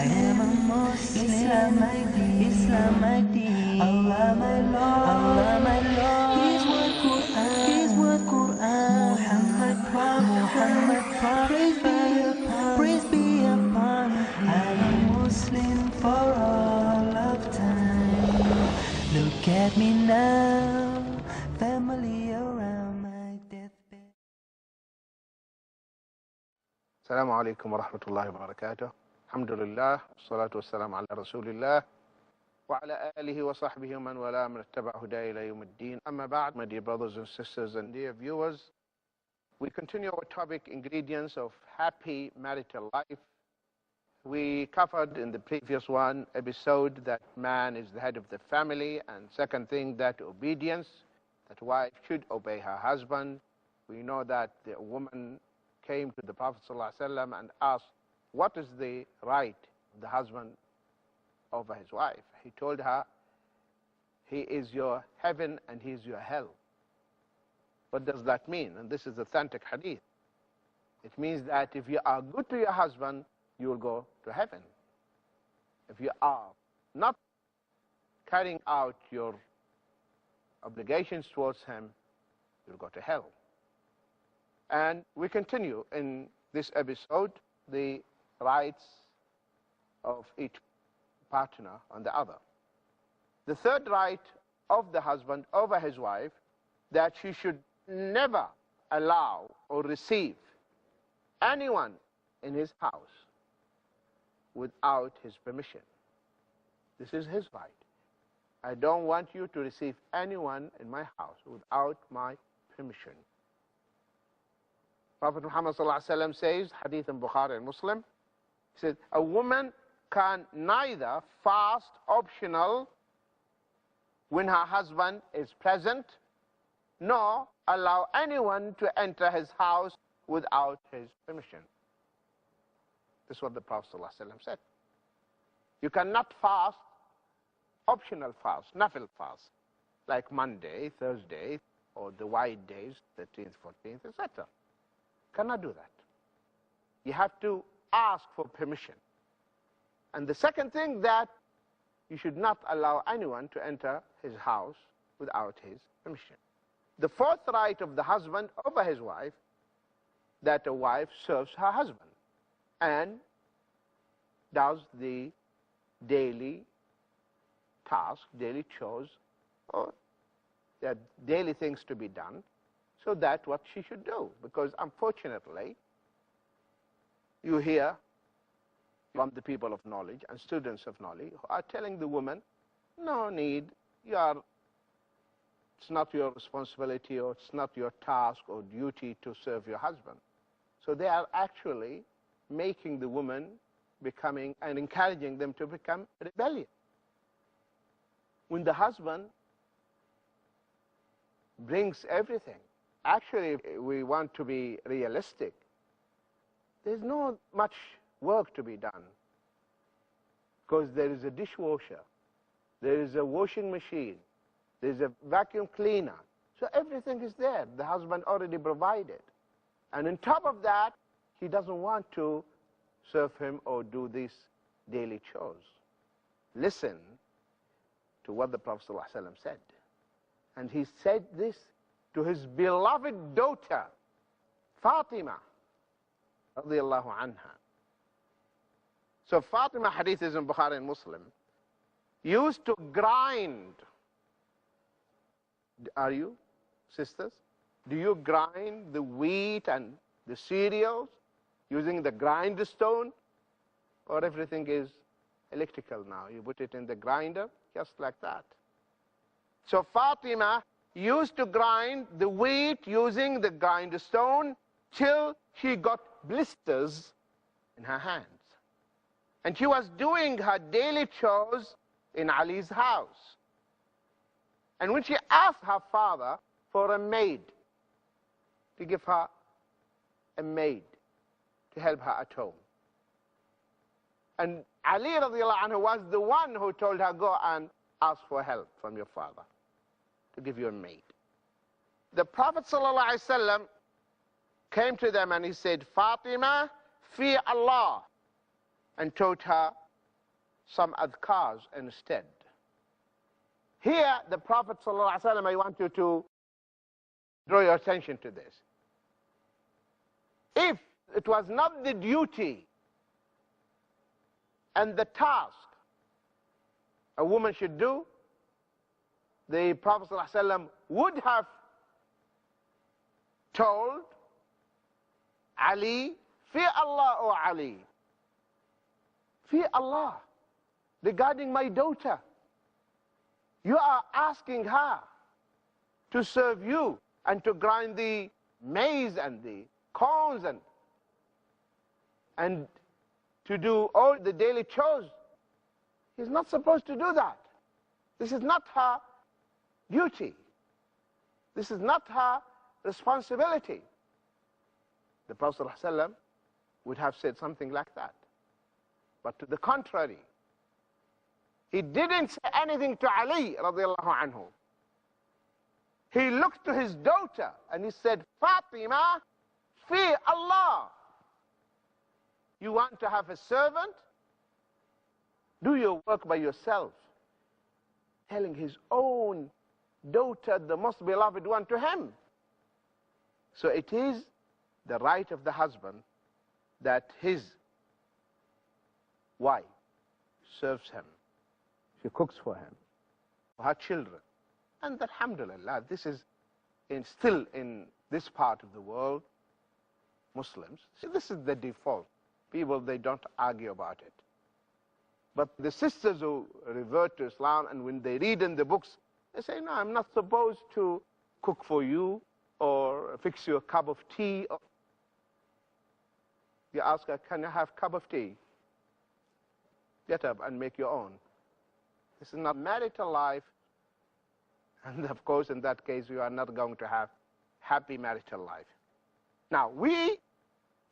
am a Muslim. Islam my deen. Allah my Lord. His word Quran. Muhammad Prophet. Praise be upon him. I'm a Muslim for all of time. Look at me now, family around my deathbed. السلام عليكم ورحمة الله وبركاته. الحمد لله والصلاة والسلام على رسول الله وعلى آله وصحبه ومن والاه من اتبع هداه إلى يوم الدين. أما بعد, my dear brothers and sisters and dear viewers, we continue our topic, ingredients of happy marital life. We covered in the previous episode that man is the head of the family, and second thing, that obedience, that wife should obey her husband. We know that the woman came to the Prophet ﷺ and asked, what is the right of the husband over his wife? He told her, he is your heaven and he is your hell. What does that mean? And this is authentic hadith. It means that if you are good to your husband, you will go to heaven. If you are not carrying out your obligations towards him, you'll go to hell. And we continue in this episode the rights of each partner on the other. The third right of the husband over his wife, that she should never allow or receive anyone in his house without his permission. This is his right. I don't want you to receive anyone in my house without my permission. Prophet Muhammad ﷺ says, hadith in Bukhari and Muslim, he says, a woman can neither fast optional when her husband is present, nor allow anyone to enter his house without his permission. This is what the Prophet ﷺ said. You cannot fast optional fast, nafil fast, like Monday, Thursday, or the white days, 13th, 14th, etc. Cannot do that. You have to ask for permission. And the second thing, that you should not allow anyone to enter his house without his permission. The fourth right of the husband over his wife, that a wife serves her husband and does the daily task, daily chores, or there are daily things to be done. So that's what she should do, because unfortunately, you hear from the people of knowledge and students of knowledge who are telling the woman, no need, it's not your responsibility, or it's not your task or duty to serve your husband. So they are actually making the woman becoming and encouraging them to become rebellious. When the husband brings everything, actually, if we want to be realistic, there's not much work to be done, because there is a dishwasher, there is a washing machine, there's a vacuum cleaner. So everything is there. The husband already provided. And on top of that, he doesn't want to serve him or do these daily chores. Listen to what the Prophet ﷺ said. And he said this to his beloved daughter, Fatima, radiallahu anha. So Fatima, hadith is in Bukhari and Muslim, used to grind. Are you, sisters? Do you grind the wheat and the cereals using the grinder stone? Or everything is electrical now? You put it in the grinder, just like that. So Fatima used to grind the wheat using the grinder stone till she got blisters in her hands. And she was doing her daily chores in Ali's house. And when she asked her father for a maid, to give her a maid to help her at home. And Ali radiallahu anhu was the one who told her, go and ask for help from your father to give you a maid. The Prophet sallallahu alaihi wasallam came to them and he said, Fatima, fear Allah, and taught her some adhkars instead. Here, the Prophet ﷺ, I want you to draw your attention to this. If it was not the duty and the task a woman should do, the Prophet ﷺ would have told Ali, fear Allah, O Ali, fear Allah regarding my daughter. You are asking her to serve you and to grind the maize and the corns and to do all the daily chores. He's not supposed to do that. This is not her duty. This is not her responsibility. The Prophet ﷺ would have said something like that. But to the contrary, he didn't say anything to Ali radiallahu anhu. He looked to his daughter and he said, Fatima, fear Allah. You want to have a servant? Do your work by yourself. Telling his own daughter, the most beloved one, to him. So it is the right of the husband that his wife serves him. She cooks for him, for her children. And alhamdulillah, this is still in this part of the world, Muslims. See, this is the default. People, they don't argue about it. But the sisters who revert to Islam, and when they read in the books, they say, no, I'm not supposed to cook for you or fix you a cup of tea. You ask her, can I have a cup of tea? Get up and make your own. This is not marital life. And of course, in that case, you are not going to have happy marital life. Now, we,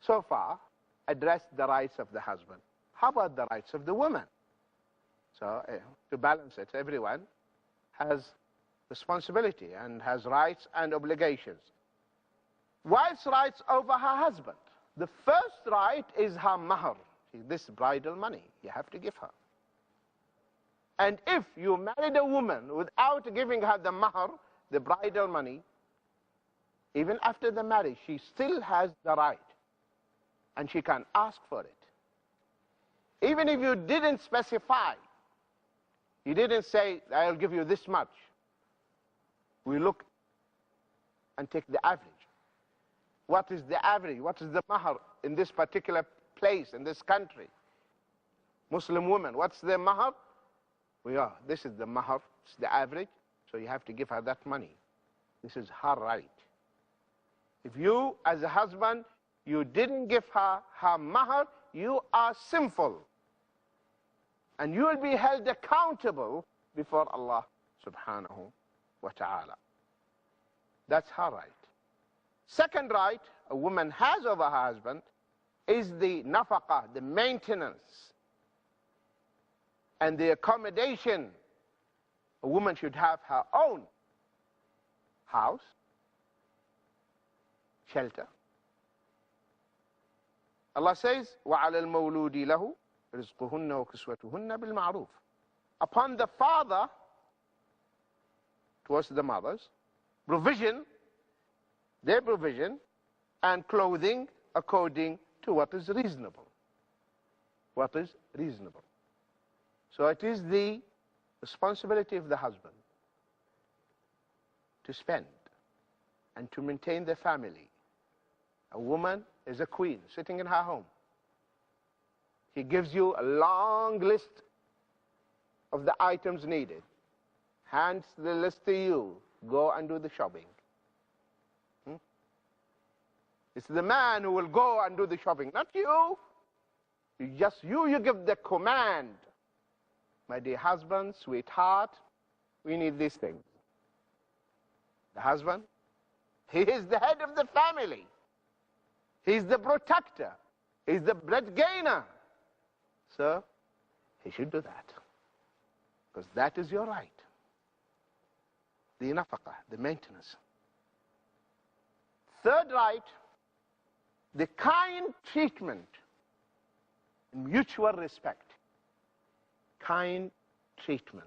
so far, addressed the rights of the husband. How about the rights of the woman? So, to balance it, everyone has responsibility and has rights and obligations. Wife's rights over her husband. The first right is her mahr. This bridal money you have to give her. And if you married a woman without giving her the mahr, the bridal money, even after the marriage, she still has the right. And she can ask for it. Even if you didn't specify, you didn't say, I'll give you this much. We look and take the average. What is the average? What is the mahr in this particular place, in this country? Muslim women, what's their mahr? This is the mahr, it's the average, so you have to give her that money. This is her right. If you, as a husband, you didn't give her her mahr, you are sinful. And you will be held accountable before Allah subhanahu wa ta'ala. That's her right. Second right a woman has over her husband is the nafaqah, the maintenance and the accommodation. A woman should have her own house, shelter. Allah says, وَعَلَى الْمَوْلُودِ لَهُ رِزْقُهُنَّ وَكِسْوَتُهُنَّ بِالْمَعْرُوفِ. Upon the father, towards the mothers, provision, their provision, and clothing according to what is reasonable. What is reasonable. So it is the responsibility of the husband to spend and to maintain the family. A woman is a queen sitting in her home. He gives you a long list of the items needed. Hands the list to you. Go and do the shopping. It's the man who will go and do the shopping, not you. You give the command. My dear husband, sweetheart, we need these things. The husband, he is the head of the family. He's the protector. He's the bread gainer. So, he should do that. Because that is your right. The nafaqah, the maintenance. Third right, the kind treatment, mutual respect. kind treatment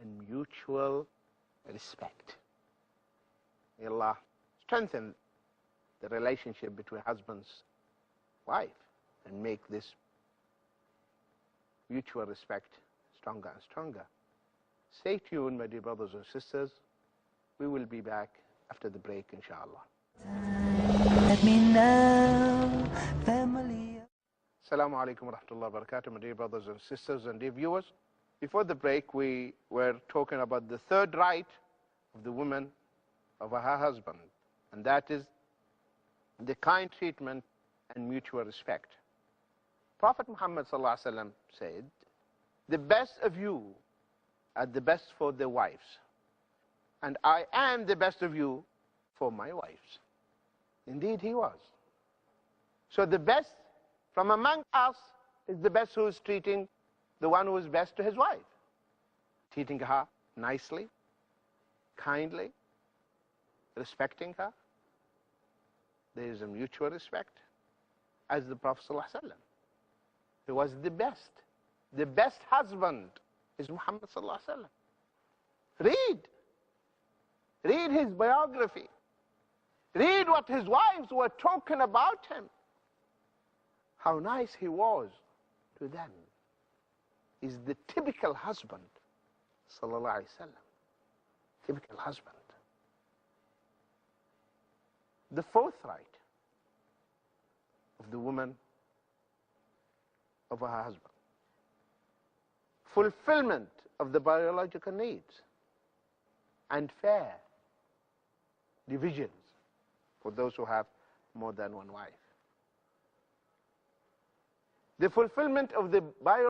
and mutual respect. May Allah strengthen the relationship between husband's wife and make this mutual respect stronger and stronger. Stay tuned, my dear brothers and sisters. We will be back after the break, inshallah. Let me know, family. Assalamu alaikum wa rahmatullahi wa barakatuh, my dear brothers and sisters and dear viewers. Before the break, we were talking about the third right of the woman of her husband, and that is the kind treatment and mutual respect. Prophet Muhammad said, the best of you are the best for their wives, and I am the best of you for my wives. Indeed, he was. So the best from among us is the best who is treating the one who is best to his wife, treating her nicely, kindly, respecting her. There is a mutual respect, as the Prophet ﷺ. He was the best. The best husband is Muhammad ﷺ. Read his biography. Read what his wives were talking about him. How nice he was to them. He's the typical husband, sallallahu alaihi wasallam. Typical husband. The fourth right of the woman of her husband: fulfillment of the biological needs and fair divisions for those who have more than one wife. The fulfillment of the biological